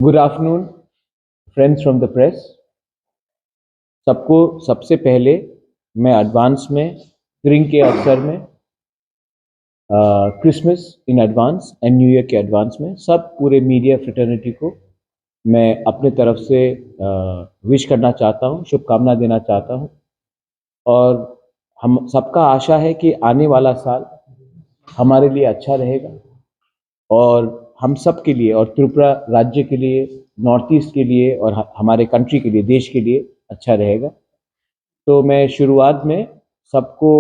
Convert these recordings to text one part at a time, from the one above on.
Good afternoon friends from the press. सबको सबसे पहले मैं एडवांस में स्प्रिंग के अवसर में Christmas in advance and new year के एडवांस में सब पूरे मीडिया फ्रेटर्निटी को मैं अपने तरफ से विश करना चाहता हूँ, शुभकामना देना चाहता हूँ। और हम सबका आशा है कि आने वाला साल हमारे लिए अच्छा रहेगा और हम सब के लिए और त्रिपुरा राज्य के लिए, नॉर्थ ईस्ट के लिए और हमारे कंट्री के लिए, देश के लिए अच्छा रहेगा। तो मैं शुरुआत में सबको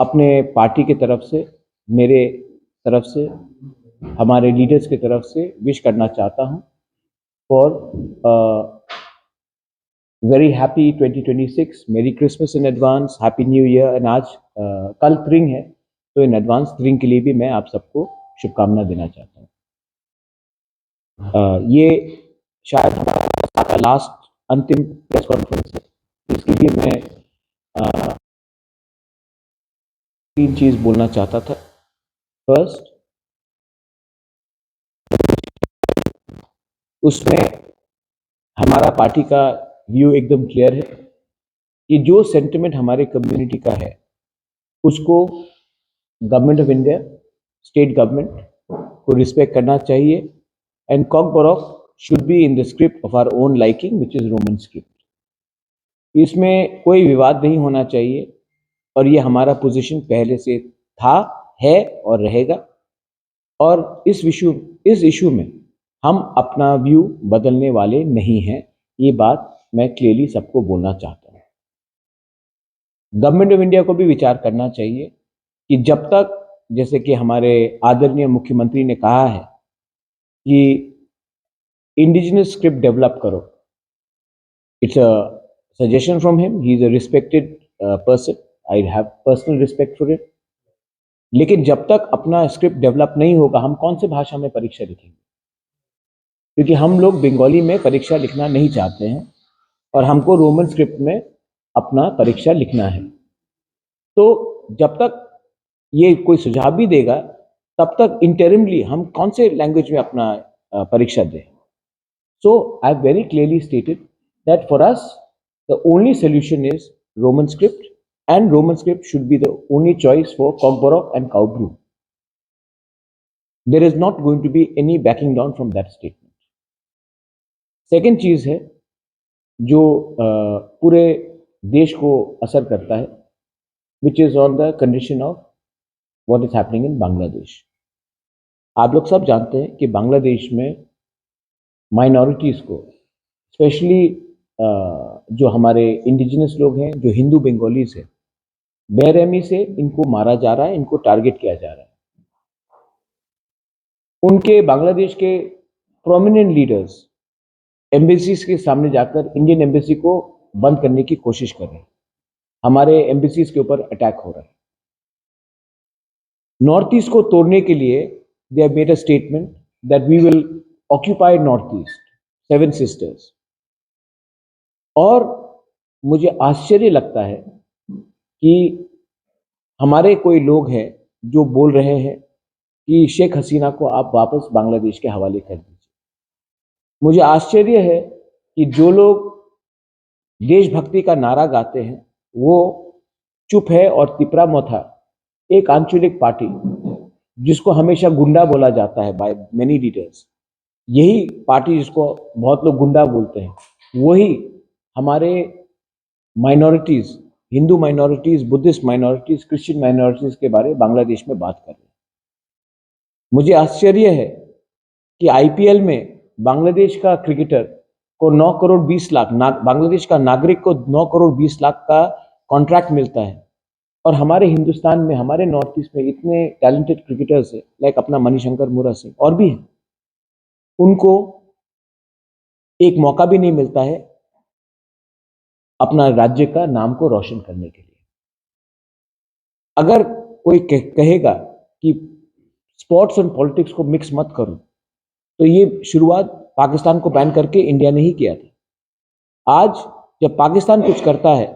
अपने पार्टी की तरफ से, मेरे तरफ से, हमारे लीडर्स की तरफ से विश करना चाहता हूँ फॉर वेरी हैप्पी 2026, मेरी Christmas in advance, happy new year. And आज कल त्रिंग है, तो इन एडवांस त्रिंग के लिए भी मैं आप सबको शुभकामना देना चाहता हूँ। ये शायद हमारा लास्ट अंतिम प्रेस कॉन्फ्रेंस है, इसके लिए मैं तीन चीज बोलना चाहता था। फर्स्ट, उसमें हमारा पार्टी का व्यू एकदम क्लियर है कि जो सेंटिमेंट हमारे कम्युनिटी का है उसको government of India, state government को रिस्पेक्ट करना चाहिए। And Kokborok should be in the script of our own liking which is Roman script. इसमें कोई विवाद नहीं होना चाहिए और ये हमारा पोजीशन पहले से था, है और रहेगा। और इस इशू में हम अपना व्यू बदलने वाले नहीं हैं। ये बात मैं क्लियरली सबको बोलना चाहता हूँ। गवर्नमेंट ऑफ इंडिया को भी विचार करना चाहिए कि जब तक, जैसे कि हमारे आदरणीय मुख्यमंत्री ने कहा है कि इंडिजिनस स्क्रिप्ट डेवलप करो, it's a suggestion from him, he is a respected person, I have personal respect for it. लेकिन जब तक अपना स्क्रिप्ट डेवलप नहीं होगा, हम कौन से भाषा में परीक्षा लिखेंगे? क्योंकि हम लोग बंगाली में परीक्षा लिखना नहीं चाहते हैं और हमको रोमन स्क्रिप्ट में अपना परीक्षा लिखना है। तो जब तक ये कोई सुझाव भी देगा, तब तक इंटरिमली हम कौन से लैंग्वेज में अपना परीक्षा दें? So I have very clearly stated that for us the only solution is Roman script, and Roman script should be the only choice for Cockburrock and Cowbrew. There is not going to be any backing down from that statement. Second चीज है जो पूरे देश को असर करता है, which is on the condition of what is happening in Bangladesh. आप लोग सब जानते हैं कि बांग्लादेश में माइनॉरिटीज को, स्पेशली जो हमारे इंडिजिनस लोग हैं, जो हिंदू बंगालीज हैं, बेरहमी से इनको मारा जा रहा है, इनको टारगेट किया जा रहा है। उनके बांग्लादेश के प्रोमिनेंट लीडर्स एम्बेसीज के सामने जाकर इंडियन एम्बेसी को बंद करने की कोशिश कर रहे हैं। हमारे एम्बेसीज के ऊपर अटैक हो रहा है। नॉर्थ ईस्ट को तोड़ने के लिए they have made a statement that we will occupy north east, seven sisters. और मुझे आश्चर्य लगता है कि हमारे कोई लोग हैं जो बोल रहे हैं कि शेख हसीना को आप वापस बांग्लादेश के हवाले कर दीजिए। मुझे आश्चर्य है कि जो लोग देशभक्ति का नारा गाते हैं वो चुप है, और तिपरा मोथा, एक आंचलिक पार्टी जिसको हमेशा गुंडा बोला जाता है बाय मेनी लीडर्स, यही पार्टी जिसको बहुत लोग गुंडा बोलते हैं, वही हमारे minorities, Hindu minorities, Buddhist minorities, Christian minorities के बारे में बांग्लादेश में बात कर रहे हैं। मुझे आश्चर्य है कि आईपीएल में बांग्लादेश का क्रिकेटर को 9 करोड़ 20 लाख, बांग्लादेश का नागरिक को 9 करोड़ 20 लाख का कॉन्ट्रैक्ट मिलता है, और हमारे हिंदुस्तान में, हमारे नॉर्थ ईस्ट में इतने टैलेंटेड क्रिकेटर्स हैं, लाइक अपना मणिशंकर मुरा सिंह और भी हैं, उनको एक मौका भी नहीं मिलता है अपना राज्य का नाम को रोशन करने के लिए। अगर कोई कहेगा कि स्पोर्ट्स और पॉलिटिक्स को मिक्स मत करो, तो ये शुरुआत पाकिस्तान को बैन करके इंडिया ने ही किया था। आज जब पाकिस्तान कुछ करता है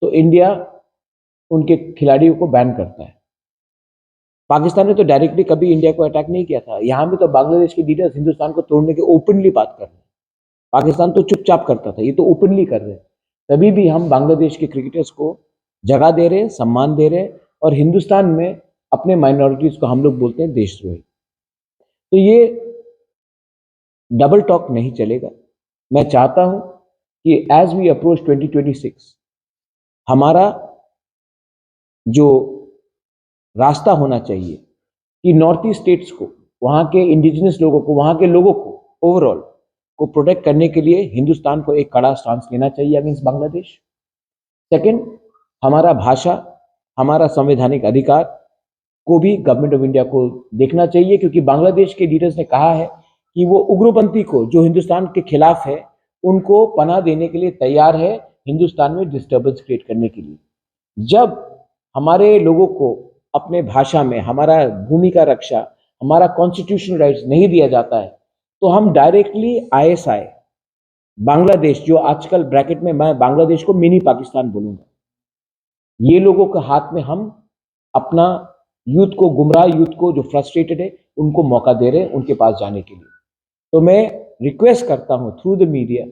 तो इंडिया उनके खिलाड़ियों को बैन करता है। पाकिस्तान ने तो डायरेक्टली कभी इंडिया को अटैक नहीं किया था। यहाँ भी तो बांग्लादेश के लीडर्स हिंदुस्तान को तोड़ने के ओपनली बात कर रहे हैं। पाकिस्तान तो चुपचाप करता था, ये तो ओपनली कर रहे हैं। तभी भी हम बांग्लादेश के क्रिकेटर्स को जगह दे रहे हैं, सम्मान दे रहे हैं, और हिंदुस्तान में अपने माइनॉरिटीज को हम लोग बोलते हैं देशद्रोही। तो ये डबल टॉक नहीं चलेगा। मैं चाहता हूं कि एज वी अप्रोच 2026 हमारा जो रास्ता होना चाहिए कि नॉर्थ ईस्ट स्टेट्स को, वहां के इंडिजिनस लोगों को, वहां के लोगों को ओवरऑल को प्रोटेक्ट करने के लिए हिंदुस्तान को एक कड़ा स्टांस लेना चाहिए अगेंस्ट बांग्लादेश। सेकंड, हमारा भाषा, हमारा संवैधानिक अधिकार को भी गवर्नमेंट ऑफ इंडिया को देखना चाहिए, क्योंकि बांग्लादेश के लीडर्स ने कहा है कि वो उग्रपंथी को जो हिंदुस्तान के खिलाफ है उनको पनाह देने के लिए तैयार है, हिंदुस्तान में डिस्टर्बेंस क्रिएट करने के लिए। जब हमारे लोगों को अपने भाषा में हमारा भूमि का रक्षा, हमारा कॉन्स्टिट्यूशनल राइट्स नहीं दिया जाता है, तो हम डायरेक्टली आईएसआई बांग्लादेश, जो आजकल ब्रैकेट में मैं बांग्लादेश को मिनी पाकिस्तान बोलूंगा, ये लोगों के हाथ में हम अपना यूथ को, गुमराह यूथ को जो फ्रस्ट्रेटेड है, उनको मौका दे रहे हैं उनके पास जाने के लिए। तो मैं रिक्वेस्ट करता हूं through the media,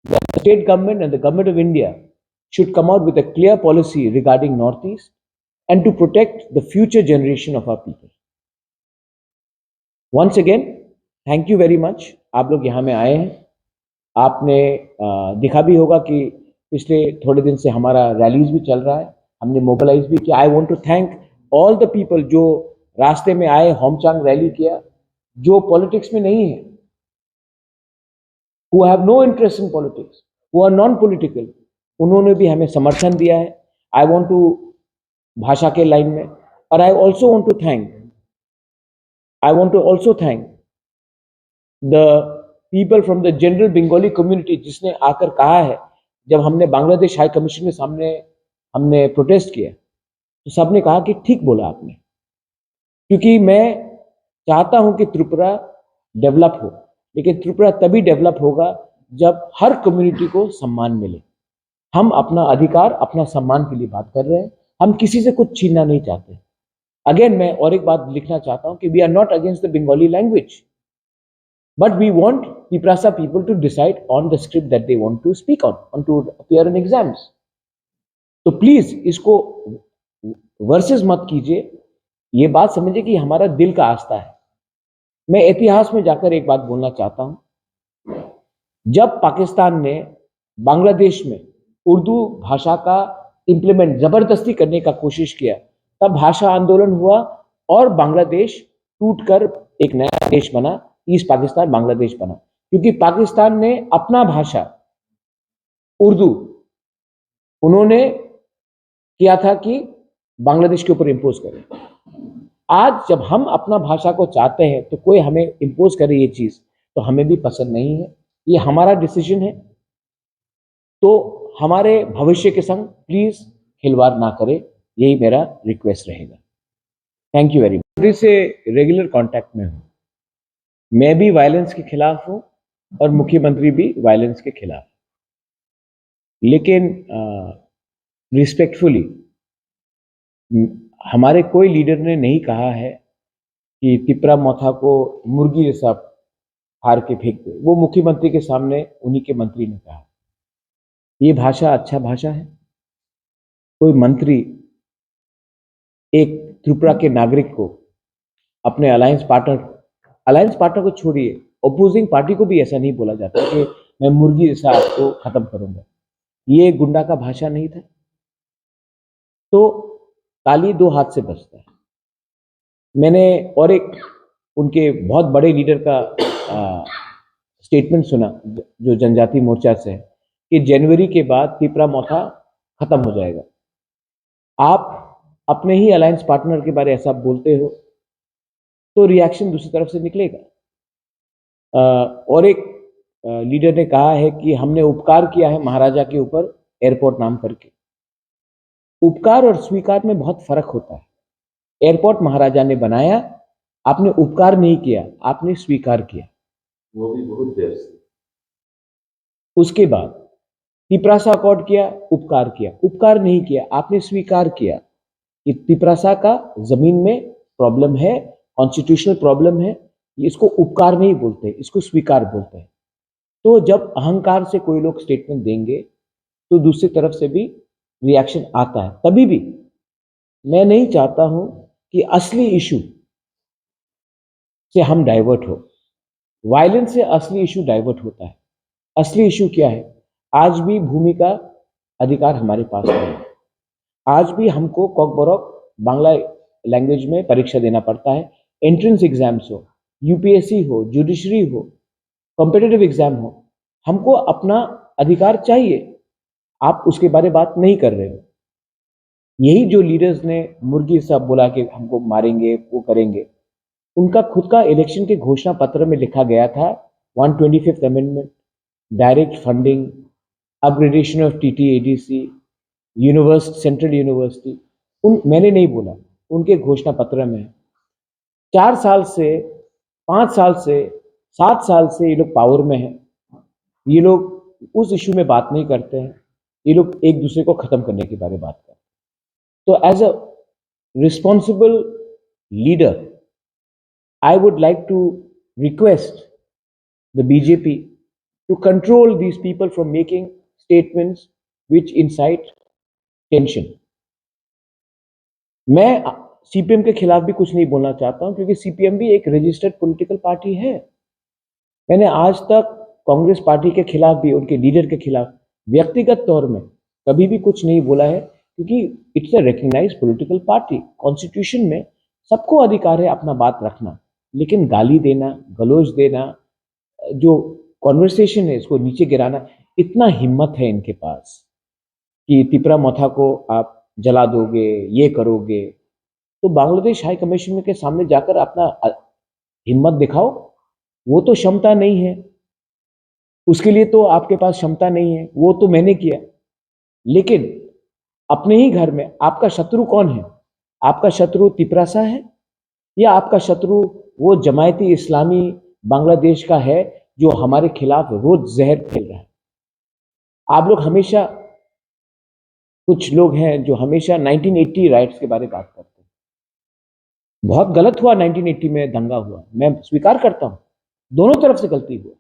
the state government and the government of India should come out with a clear policy regarding Northeast and to protect the future generation of our people. Once again, thank you very much. आप लोग यहाँ में आए हैं। आपने दिखा भी होगा कि पिछले थोड़े दिन से हमारा रैलीज भी चल रहा है, हमने मोबिलाइज भी किया। I want to thank all the people जो रास्ते में आए, होमचांग रैली किया, जो पॉलिटिक्स में नहीं है, who have no interest in politics, who are non-political, उन्होंने भी हमें समर्थन दिया है। आई वॉन्ट टू, भाषा के लाइन में, और I also want to also thank the people from the general Bengali community, जिसने आकर कहा है, जब हमने बांग्लादेश हाई कमीशन के सामने हमने प्रोटेस्ट किया तो सबने कहा कि ठीक बोला आपने, क्योंकि मैं चाहता हूं कि त्रिपुरा डेवलप हो, लेकिन त्रिपुरा तभी डेवलप होगा जब हर कम्युनिटी को सम्मान मिले। हम अपना अधिकार, अपना सम्मान के लिए बात कर रहे हैं, हम किसी से कुछ छीनना नहीं चाहते। अगेन मैं और एक बात लिखना चाहता हूं कि we are not against the Bengali language, but we want Tiprasa people to decide on the script that they want to speak on to appear in exams. तो प्लीज इसको वर्सेस मत कीजिए, ये बात समझिए कि हमारा दिल का आस्था है। मैं इतिहास में जाकर एक बात बोलना चाहता हूं, जब पाकिस्तान ने बांग्लादेश में उर्दू भाषा का इंप्लीमेंट जबरदस्ती करने का कोशिश किया, तब भाषा आंदोलन हुआ और बांग्लादेश टूटकर एक नया देश बना, ईस्ट पाकिस्तान बांग्लादेश बना, क्योंकि पाकिस्तान ने अपना भाषा उर्दू उन्होंने किया था कि बांग्लादेश के ऊपर इंपोज करें। आज जब हम अपना भाषा को चाहते हैं तो कोई हमें इंपोज करे ये चीज, तो हमें भी पसंद नहीं है, ये हमारा डिसीजन है। तो हमारे भविष्य के संग प्लीज खिलवाड़ ना करें, यही मेरा रिक्वेस्ट रहेगा। Thank you very much. से रेगुलर कांटेक्ट में हूं, मैं भी वायलेंस के खिलाफ हूं और मुख्यमंत्री भी वायलेंस के खिलाफ, लेकिन रिस्पेक्टफुली हमारे कोई लीडर ने नहीं कहा है कि तिप्रा मोथा को मुर्गी जैसा फाड़ के फेंक दे। वो मुख्यमंत्री के सामने उन्हीं के मंत्री ने कहा। ये भाषा अच्छा भाषा है? कोई मंत्री एक त्रिपुरा के नागरिक को अपने अलायंस पार्टनर को छोड़िए, अपोजिंग पार्टी को भी ऐसा नहीं बोला जाता कि मैं मुर्गी जैसा आपको खत्म करूंगा। ये गुंडा का भाषा नहीं था। तो ताली दो हाथ से बजता है। मैंने और एक उनके बहुत बड़े लीडर का स्टेटमेंट सुना जो जनजाति मोर्चा से है कि जनवरी के बाद तिप्रा मोथा खत्म हो जाएगा। आप अपने ही अलायंस पार्टनर के बारे में ऐसा बोलते हो तो रिएक्शन दूसरी तरफ से निकलेगा। और एक लीडर ने कहा है कि हमने उपकार किया है महाराजा के ऊपर एयरपोर्ट नाम करके। उपकार और स्वीकार में बहुत फर्क होता है। एयरपोर्ट महाराजा ने बनाया, आपने उपकार नहीं किया, आपने स्वीकार किया, वो भी बहुत देर से। उसके बाद तिप्रासा अकॉर्ड किया, उपकार किया, उपकार नहीं किया, आपने स्वीकार किया कि तिप्रासा का जमीन में प्रॉब्लम है, कॉन्स्टिट्यूशनल प्रॉब्लम है। इसको उपकार नहीं बोलते, इसको स्वीकार बोलते हैं। तो जब अहंकार से कोई लोग स्टेटमेंट देंगे तो दूसरी तरफ से भी रिएक्शन आता है। तभी भी मैं नहीं चाहता हूं कि असली इशू से हम डाइवर्ट हो। वायलेंस से असली इशू डाइवर्ट होता है। असली इशू क्या है? आज भी भूमि का अधिकार हमारे पास नहीं है। आज भी हमको कॉकबोरॉक बांग्ला लैंग्वेज में परीक्षा देना पड़ता है। एंट्रेंस एग्जाम्स हो, यूपीएससी हो, जुडिशरी हो, कॉम्पिटिटिव एग्जाम हो, हमको अपना अधिकार चाहिए। आप उसके बारे में बात नहीं कर रहे हो। यही जो लीडर्स ने मुर्गी साहब बोला कि हमको मारेंगे, वो करेंगे, उनका खुद का इलेक्शन के घोषणा पत्र में लिखा गया था 125th amendment, direct funding, upgradation of TTAADC, central university. मैंने नहीं बोला, उनके घोषणा पत्र में है। 4 साल से, 5 साल से, 7 साल से ये लोग पावर में हैं। ये लोग उस इशू में बात नहीं करते हैं। ये लोग एक दूसरे को खत्म करने के बारे में बात करते हैं। तो as a responsible leader, I would like to request the BJP to control these people from making statements which incite tension. मैं सीपीएम के खिलाफ भी कुछ नहीं बोलना चाहता हूं, क्योंकि सीपीएम भी एक रजिस्टर्ड पॉलिटिकल पार्टी है। मैंने आज तक कांग्रेस पार्टी के खिलाफ भी, उनके लीडर के खिलाफ व्यक्तिगत तौर में कभी भी कुछ नहीं बोला है, क्योंकि it's a recognised political party. Constitution में सबको अधिकार है अपना बात रखना, लेकिन गाली देना, गलौज देना, जो कॉन्वर्सेशन है इसको नीचे गिराना, इतना हिम्मत है इनके पास कि तिपरा मोथा को आप जला दोगे, ये करोगे। तो बांग्लादेश हाई कमीशन के सामने जाकर अपना हिम्मत दिखाओ। वो तो क्षमता नहीं है, उसके लिए तो आपके पास क्षमता नहीं है, वो तो मैंने किया। लेकिन अपने ही घर में आपका शत्रु कौन है? आपका शत्रु तिपरासा है, या आपका शत्रु वो जमायती इस्लामी बांग्लादेश का है जो हमारे खिलाफ रोज जहर फैल रहा है? आप लोग हमेशा, कुछ लोग हैं जो हमेशा 1980 राइट्स के बारे में बात करते हैं। बहुत गलत हुआ, 1980 में दंगा हुआ, मैं स्वीकार करता हूं, दोनों तरफ से गलती हुआ।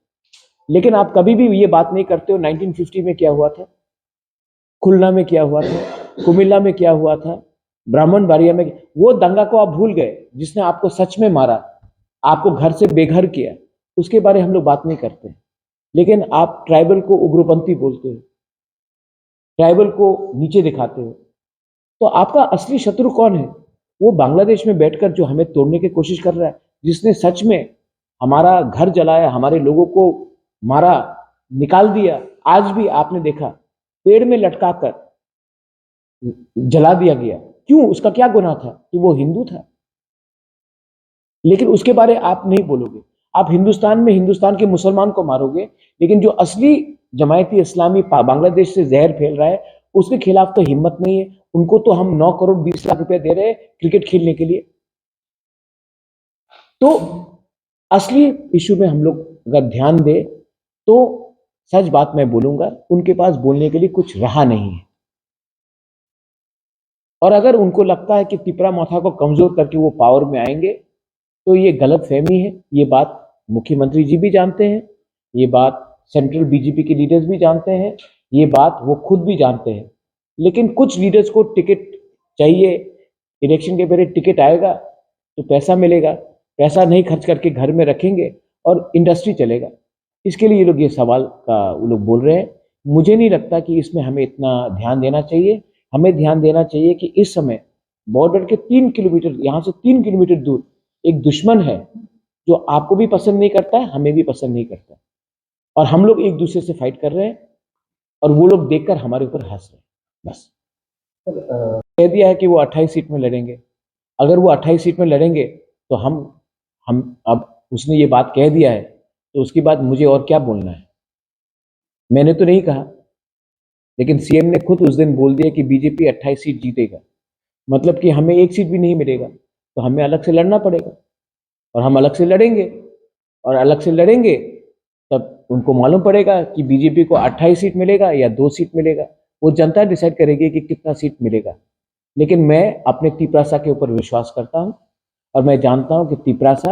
लेकिन आप कभी भी ये बात नहीं करते हो 1950 में क्या हुआ था, खुलना में क्या हुआ था, कुमिल्ला में क्या हुआ था, ब्राह्मण बाड़िया में। वो दंगा को आप भूल गए, जिसने आपको सच में मारा, आपको घर से बेघर किया। उसके बारे हम लोग बात नहीं करते। लेकिन आप ट्राइबल को उग्रपंथी बोलते हो, ट्राइबल को नीचे दिखाते हो। तो आपका असली शत्रु कौन है? वो बांग्लादेश में बैठकर जो हमें तोड़ने की कोशिश कर रहा है, जिसने सच में हमारा घर जलाया, हमारे लोगों को मारा, निकाल दिया। आज भी आपने देखा पेड़ में लटकाकर जला दिया गया। क्यों? उसका क्या गुनाह था कि वो हिंदू था? लेकिन उसके बारे आप नहीं बोलोगे। आप हिंदुस्तान में हिंदुस्तान के मुसलमान को मारोगे, लेकिन जो असली जमायती इस्लामी बांग्लादेश से जहर फैल रहा है, उसके खिलाफ तो हिम्मत नहीं है। उनको तो हम 9 करोड़ 20 लाख रुपए दे रहे हैं क्रिकेट खेलने के लिए। तो असली इशू में हम लोग अगर ध्यान दे, तो सच बात मैं बोलूंगा, उनके पास बोलने के लिए कुछ रहा नहीं है। और अगर उनको लगता है कि तिपरा मोथा को कमजोर करके वो पावर में आएंगे, तो ये गलत फहमी है। ये बात मुख्यमंत्री जी भी जानते हैं, ये बात सेंट्रल बीजेपी के लीडर्स भी जानते हैं, ये बात वो खुद भी जानते हैं। लेकिन कुछ लीडर्स को टिकट चाहिए, इलेक्शन के पहले टिकट आएगा तो पैसा मिलेगा, पैसा नहीं खर्च करके घर में रखेंगे और इंडस्ट्री चलेगा। इसके लिए ये लोग ये सवाल का वो लोग बोल रहे हैं। मुझे नहीं लगता कि इसमें हमें इतना ध्यान देना चाहिए। हमें ध्यान देना चाहिए कि इस समय बॉर्डर के 3 किलोमीटर, यहाँ से 3 किलोमीटर दूर एक दुश्मन है जो आपको भी पसंद नहीं करता है, हमें भी पसंद नहीं करता, और हम लोग एक दूसरे से फाइट कर रहे हैं, और वो लोग देखकर हमारे ऊपर हंस रहे हैं। बस कह दिया है कि वो 28 सीट में लड़ेंगे। अगर वो 28 सीट में लड़ेंगे तो हम अब उसने ये बात कह दिया है, तो उसके बाद मुझे और क्या बोलना है? मैंने तो नहीं कहा, लेकिन सीएम ने खुद उस दिन बोल दिया कि बीजेपी 28 सीट जीतेगा। मतलब कि हमें एक सीट भी नहीं मिलेगा, तो हमें अलग से लड़ना पड़ेगा, और हम अलग से लड़ेंगे। और अलग से लड़ेंगे तब उनको मालूम पड़ेगा कि बीजेपी को 28 सीट मिलेगा या 2 सीट मिलेगा। वो जनता डिसाइड करेगी कि कितना सीट मिलेगा। लेकिन मैं अपने तिपरासा के ऊपर विश्वास करता हूं, और मैं जानता हूं कि तिपरासा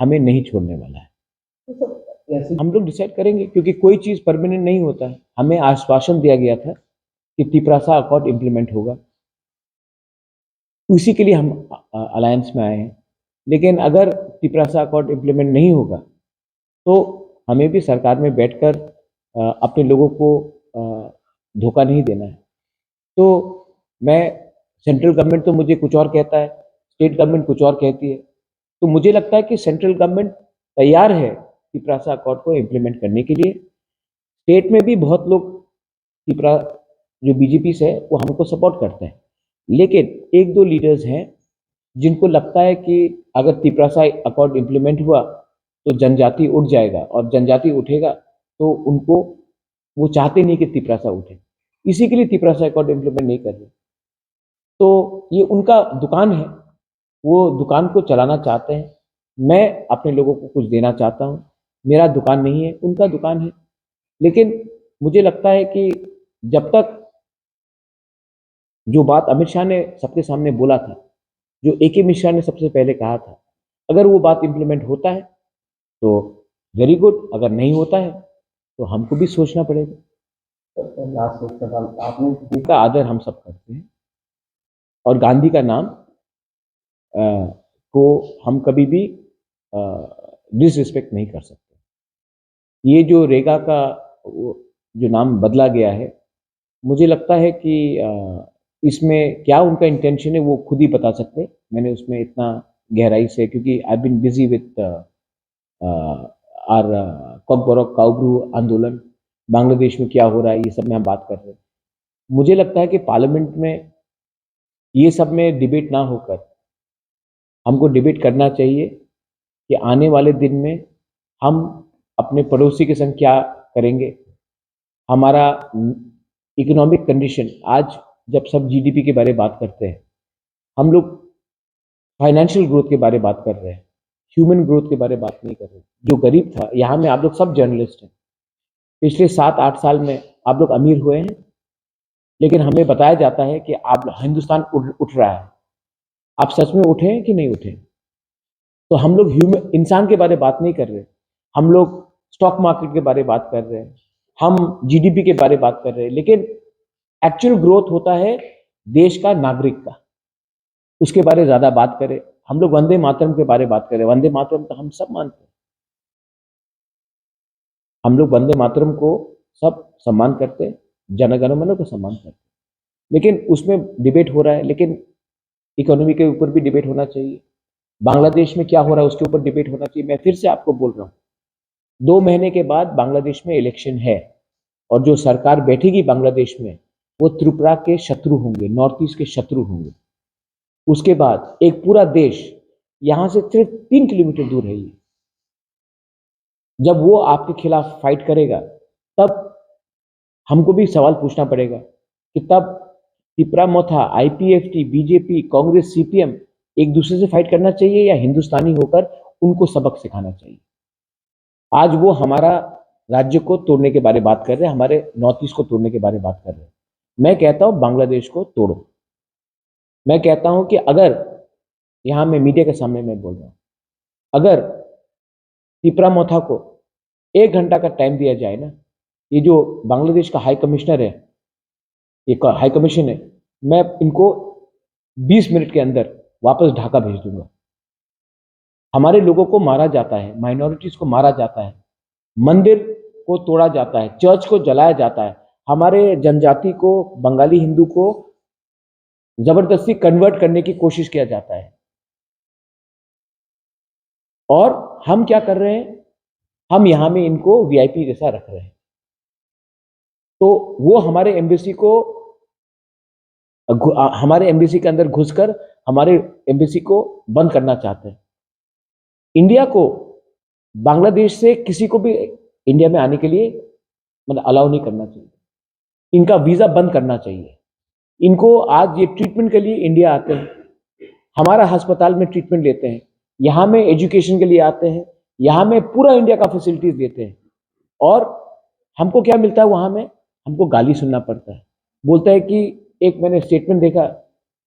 हमें नहीं छोड़ने वाला है। हम लोग डिसाइड करेंगे, क्योंकि कोई चीज परमानेंट नहीं होता है। हमें आश्वासन दिया गया था कि तिपरासा अकॉर्ड इम्प्लीमेंट होगा, उसी के लिए हम अलायंस में आए हैं। लेकिन अगर तिपरासा अकॉर्ड इम्प्लीमेंट नहीं होगा तो हमें भी सरकार में बैठकर अपने लोगों को धोखा नहीं देना है। तो मैं, सेंट्रल गवर्नमेंट तो मुझे कुछ और कहता है, स्टेट गवर्नमेंट कुछ और कहती है। तो मुझे लगता है कि सेंट्रल गवर्नमेंट तैयार है तिपरासा अकॉर्ड को इम्प्लीमेंट करने के लिए। स्टेट में भी बहुत लोग तिपरा जो बीजेपी से है वो हमको सपोर्ट करते हैं, लेकिन एक दो लीडर्स हैं जिनको लगता है कि अगर तिपरासा अकॉर्ड इम्प्लीमेंट हुआ तो जनजाति उठ जाएगा, और जनजाति उठेगा तो उनको, वो चाहते नहीं कि तिपरासा उठे, इसी के लिए तिपरासा अकॉर्ड इम्प्लीमेंट नहीं कर रहे। तो ये उनका दुकान है, वो दुकान को चलाना चाहते हैं। मैं अपने लोगों को कुछ देना चाहता हूँ। मेरा दुकान नहीं है, उनका दुकान है। लेकिन मुझे लगता है कि जब तक जो बात अमित शाह ने सबके सामने बोला था, जो ए.के. मिश्रा ने सबसे पहले कहा था, अगर वो बात इंप्लीमेंट होता है तो वेरी गुड, अगर नहीं होता है तो हमको भी सोचना पड़ेगा। लास्ट एक सवाल, आपने उनका आदर हम सब करते हैं और गांधी का नाम को हम कभी भी डिसरिस्पेक्ट नहीं कर सकते। ये जो रेगा का जो नाम बदला गया है, मुझे लगता है कि इसमें क्या उनका इंटेंशन है वो खुद ही बता सकते हैं। मैंने उसमें इतना गहराई से, क्योंकि I been busy with our Kokborok Kaubru आंदोलन, बांग्लादेश में क्या हो रहा है, ये सब में हम बात कर रहे हैं। मुझे लगता है कि पार्लियामेंट में ये सब में डिबेट ना होकर हमको डिबेट करना चाहिए कि आने वाले दिन में हम अपने पड़ोसी के संग क्या करेंगे। हमारा इकोनॉमिक कंडीशन, आज जब सब जीडीपी के बारे में बात करते हैं, हम लोग फाइनेंशियल ग्रोथ के बारे में बात कर रहे हैं, ह्यूमन ग्रोथ के बारे में बात नहीं कर रहे। जो गरीब था, यहाँ में आप लोग सब जर्नलिस्ट हैं, पिछले 7-8 साल में आप लोग अमीर हुए हैं, लेकिन हमें बताया जाता है कि आप हिंदुस्तान उठ रहा है। आप सच में उठे हैं कि नहीं उठे? तो हम लोग ह्यूमन इंसान के बारे में बात नहीं कर रहे, हम लोग स्टॉक मार्केट के बारे में बात कर रहे हैं, हम जीडीपी के बारे में बात कर रहे हैं, लेकिन एक्चुअल ग्रोथ होता है देश का, नागरिक का, उसके बारे में ज्यादा बात करें। हम लोग वंदे मातरम के बारे में बात करें, वंदे मातरम तो हम सब मानते हैं, हम लोग वंदे मातरम को सब सम्मान करते हैं, जनगण मन को सम्मान करते हैं, लेकिन उसमें डिबेट हो रहा है। लेकिन इकोनॉमी के ऊपर भी डिबेट होना चाहिए, बांग्लादेश में क्या हो रहा है उसके ऊपर डिबेट होना चाहिए। मैं फिर से आपको बोल रहा हूँ, 2 महीने के बाद बांग्लादेश में इलेक्शन है, और जो सरकार बैठेगी बांग्लादेश में वो त्रिपुरा के शत्रु होंगे, नॉर्थ ईस्ट के शत्रु होंगे। उसके बाद एक पूरा देश यहां से सिर्फ 3 किलोमीटर दूर है ये, जब वो आपके खिलाफ फाइट करेगा तब हमको भी सवाल पूछना पड़ेगा कि तब तिपरा मोथा, आईपीएफटी, बीजेपी, कांग्रेस, सीपीएम एक दूसरे से फाइट करना चाहिए या हिंदुस्तानी होकर उनको सबक सिखाना चाहिए। आज वो हमारा राज्य को तोड़ने के बारे में बात कर रहे हैं, हमारे नॉर्थ ईस्ट को तोड़ने के बारे में बात कर रहे हैं। मैं कहता हूं बांग्लादेश को तोड़ो। मैं कहता हूं कि अगर, यहां मैं मीडिया के सामने मैं बोल रहा हूं, अगर तिपरा मोथा को 1 घंटा का टाइम दिया जाए ना, ये जो बांग्लादेश का हाई कमिश्नर है, एक हाई कमीशन है, मैं इनको 20 मिनट के अंदर वापस ढाका भेज दूंगा। हमारे लोगों को मारा जाता है, माइनॉरिटीज को मारा जाता है, मंदिर को तोड़ा जाता है, चर्च को जलाया जाता है, हमारे जनजाति को, बंगाली हिंदू को जबरदस्ती कन्वर्ट करने की कोशिश किया जाता है। और हम क्या कर रहे हैं, हम यहां में इनको वीआईपी जैसा रख रहे हैं। तो वो हमारे एम्बेसी को, हमारे एम्बेसी के अंदर घुसकर हमारे एम्बेसी को बंद करना चाहते हैं। इंडिया को बांग्लादेश से किसी को भी इंडिया में आने के लिए मतलब अलाउ नहीं करना चाहिए, इनका वीजा बंद करना चाहिए। इनको आज ये ट्रीटमेंट के लिए इंडिया आते हैं, हमारा अस्पताल में ट्रीटमेंट लेते हैं, यहाँ में एजुकेशन के लिए आते हैं, यहाँ में पूरा इंडिया का फैसिलिटीज देते हैं, और हमको क्या मिलता है वहां में? हमको गाली सुनना पड़ता है। बोलता है कि, एक मैंने स्टेटमेंट देखा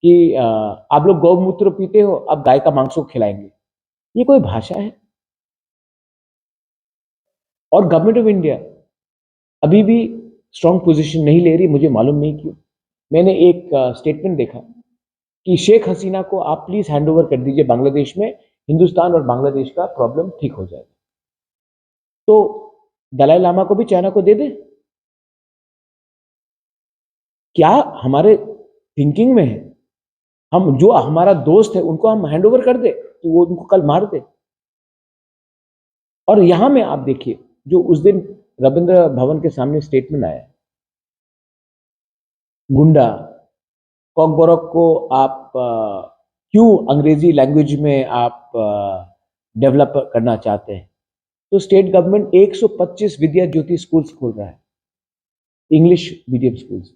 कि आप लोग गौमूत्र पीते हो, अब गाय का मांस को खिलाएंगे। ये कोई भाषा है? और गवर्नमेंट ऑफ इंडिया अभी भी स्ट्रांग पोजीशन नहीं ले रही, मुझे मालूम नहीं क्यों। मैंने एक स्टेटमेंट देखा कि शेख हसीना को आप प्लीज हैंड ओवर कर दीजिए बांग्लादेश में, हिंदुस्तान और बांग्लादेश का प्रॉब्लम ठीक हो जाएगा। तो दलाई लामा को भी चाइना को दे दे? क्या हमारे थिंकिंग में है हम जो हमारा दोस्त है उनको हम हैंड ओवर कर दे तो वो उनको कल मार दे? और यहां में आप देखिए जो उस दिन रविंद्र भवन के सामने स्टेटमेंट आया, गुंडा कॉकबॉरोक को आप क्यों अंग्रेजी लैंग्वेज में आप डेवलप करना चाहते हैं? तो स्टेट गवर्नमेंट 125 विद्या ज्योति स्कूल्स खोल रहा है, इंग्लिश मीडियम स्कूल्स।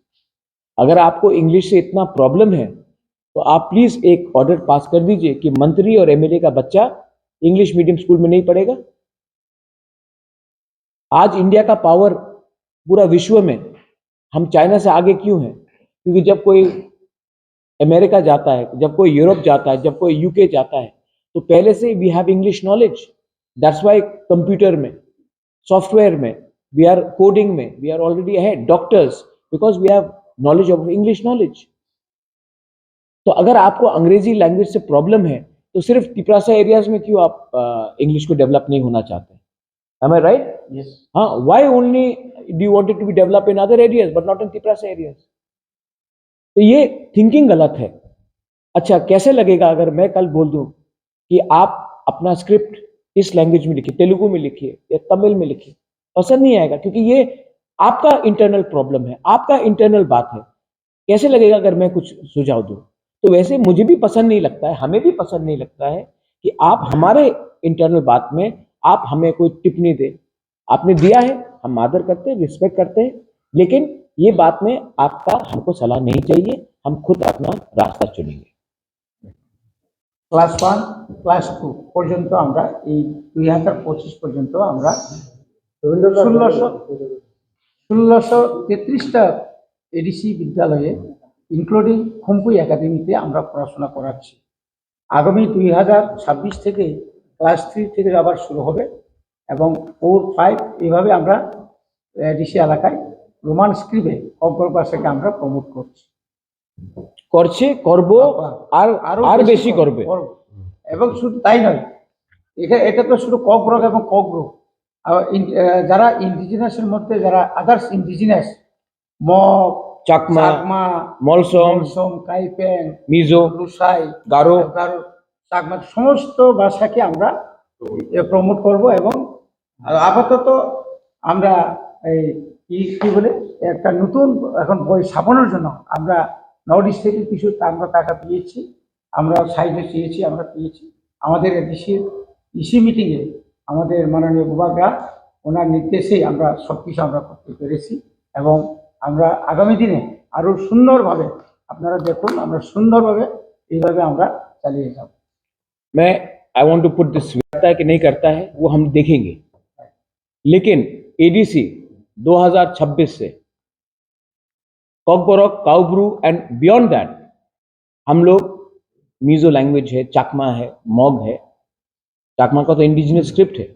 अगर आपको इंग्लिश से इतना प्रॉब्लम है तो आप प्लीज एक ऑर्डर पास कर दीजिए कि मंत्री और एमएलए का बच्चा इंग्लिश मीडियम स्कूल में नहीं पढ़ेगा। आज इंडिया का पावर पूरा विश्व में, हम चाइना से आगे क्यों हैं? क्योंकि जब कोई अमेरिका जाता है, जब कोई यूरोप जाता है, जब कोई यूके जाता है, तो पहले से we have English knowledge. That's why computer में, सॉफ्टवेयर में, वी आर कोडिंग में, we are already ahead. Doctors, because we have knowledge of English knowledge. तो अगर आपको अंग्रेजी लैंग्वेज से प्रॉब्लम है तो सिर्फ तिपरासा एरियाज में क्यों आप इंग्लिश को डेवलप नहीं होना चाहते? Am I right? Yes. Why only do you want it to be developed in other areas but not in Tiprasa areas? तो ये थिंकिंग गलत है। अच्छा, कैसे लगेगा अगर मैं कल बोल दूं कि आप अपना स्क्रिप्ट इस लैंग्वेज में लिखिए, तेलुगु में लिखिए या तमिल में लिखिए? पसंद नहीं आएगा, क्योंकि ये आपका इंटरनल प्रॉब्लम है, आपका इंटरनल बात है। कैसे लगेगा अगर मैं कुछ सुझाव दूं? तो वैसे मुझे भी पसंद नहीं लगता है, हमें भी पसंद नहीं लगता है कि आप हमारे इंटरनल बात में आप हमें कोई टिप्पणी दे। आपने दिया है, हम आदर करते हैं, रिस्पेक्ट करते हैं, लेकिन ये बात में आपका हमको सलाह नहीं चाहिए, हम खुद अपना रास्ता चुनेंगे। ক্লাস 1 ক্লাস 2 পর্যন্ত আমরা এই 2025 পর্যন্ত আমরা 1633টা এডিসি বিদ্যালয়ে ইনক্লুডিং খুমপুই একাডেমিতে আমরা পড়াশোনা করাচ্ছি। আগামী 2026 থেকে ক্লাস 3 থেকে আবার শুরু হবে এবং 4, 5 এইভাবে আমরা এডিসি এলাকায় রোমান স্ক্রিপ্টে ককবরক ভাষাকে আমরা প্রমোট করছি, করব আর বেশি করবে। এবং শুধু তাই নয়, এটা তো শুধু ককবরক এবং ককবরক, যারা ইন্ডিজিনাসের মধ্যে যারা আদার্স ইন্ডিজিনাস মগ, চাকমা, মলসম, কাইপেং, মিজো, লুসাই, গারো, চাকমা সমস্ত ভাষাকে আমরা প্রমোট করব। এবং আপাতত আমরা এই কি বলে একটা নতুন এখন বই ছাপানোর জন্য আমরা নর্থ ইস্ট থেকে কিছু আমরা টাকা পেয়েছি, আমরা সাইডে চেয়েছি, আমরা পেয়েছি। আমাদের ইসি মিটিংয়ে আমাদের মাননীয় বিভাগরা ওনার নির্দেশেই আমরা সব কিছু আমরা করতে পেরেছি এবং আমরা আগামী দিনে আরও সুন্দরভাবে, আপনারা দেখুন, আমরা সুন্দরভাবে এইভাবে আমরা চালিয়ে যাব। मैं I want to put this, करता है कि नहीं करता है वो हम देखेंगे, लेकिन एडीसी 2026 से कॉकबॉरोक, काउब्रू एंड बियॉन्ड दैट हम लोग मीजो लैंग्वेज है, चाकमा है, मॉग है, चाकमा का तो इंडिजिनस स्क्रिप्ट है,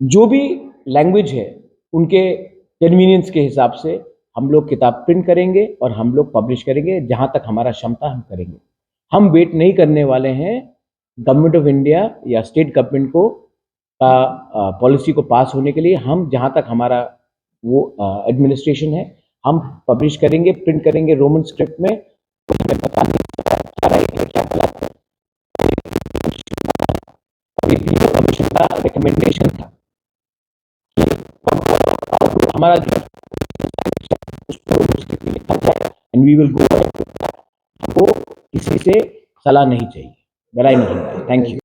जो भी लैंग्वेज है उनके कन्वीनियंस के हिसाब से हम लोग किताब प्रिंट करेंगे और हम लोग पब्लिश करेंगे। जहां तक हमारा क्षमता हम करेंगे। हम वेट नहीं करने वाले हैं गवर्नमेंट ऑफ इंडिया या स्टेट गवर्नमेंट को का पॉलिसी को पास होने के लिए। हम जहां तक हमारा वो एडमिनिस्ट्रेशन है हम पब्लिश करेंगे, प्रिंट करेंगे रोमन स्क्रिप्ट में। हमें पता नहीं क्या कमीशन का रिकमेंडेशन था हमारा एंड वी विल गो। हमको किसी से सलाह नहीं चाहिए, लड़ाई नहीं। Thank you.